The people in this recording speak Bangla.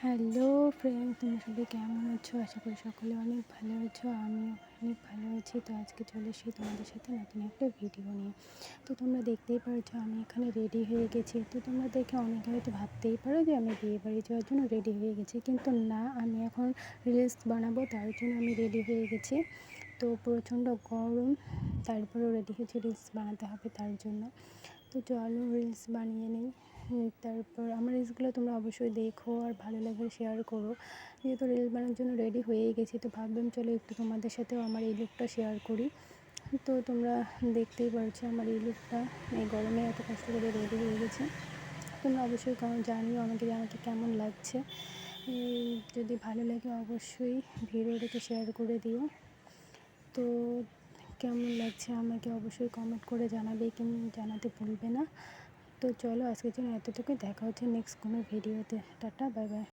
হ্যালো ফ্রেন্ড, তোমরা সবাই কেমন আছো? আশা করি সকলে অনেক ভালো আছো। আমিও অনেক ভালো আছি। তো আজকে চলে এসেছি তোমাদের সাথে নতুন একটা ভিডিও নিয়ে। তো তোমরা দেখতেই পারছো আমি এখানে রেডি হয়ে গেছি। তো তোমরা দেখে অনেকে হয়তো ভাবতেই পারো যে আমি বিয়ে বাড়ি যাওয়ার জন্য রেডি হয়ে গেছি, কিন্তু না, আমি এখন রিলস বানাবো, তার জন্য আমি রেডি হয়ে গেছি। তো প্রচণ্ড গরম, তারপরেও রেডি হয়েছি, রিলস বানাতে হবে তার জন্য। তো চলো রিলস বানিয়ে নিই। তারপর আমার রিলসগুলো তোমরা অবশ্যই দেখো আর ভালো লাগলে শেয়ার করো। যেহেতু রিলস বানানোর জন্য রেডি হয়েই গেছি, তো ভাবলাম চলো একটু তোমাদের সাথেও আমার এই লুকটা শেয়ার করি। তো তোমরা দেখতেই পারছো আমার এই লুকটা, এই গরমে এত কষ্ট করে রেডি হয়ে গেছি। তোমরা অবশ্যই জানিও আমাকে কেমন লাগছে। যদি ভালো লাগে অবশ্যই ভিডিওটাকে শেয়ার করে দিও। তো কেমন লাগছে আমাকে অবশ্যই কমেন্ট করে জানাবে, জানাতে ভুলবে না। তো চলো আজকের জন্য এতটুকুই, দেখা হচ্ছে নেক্সট কোনো ভিডিওতে। Tata, bye bye.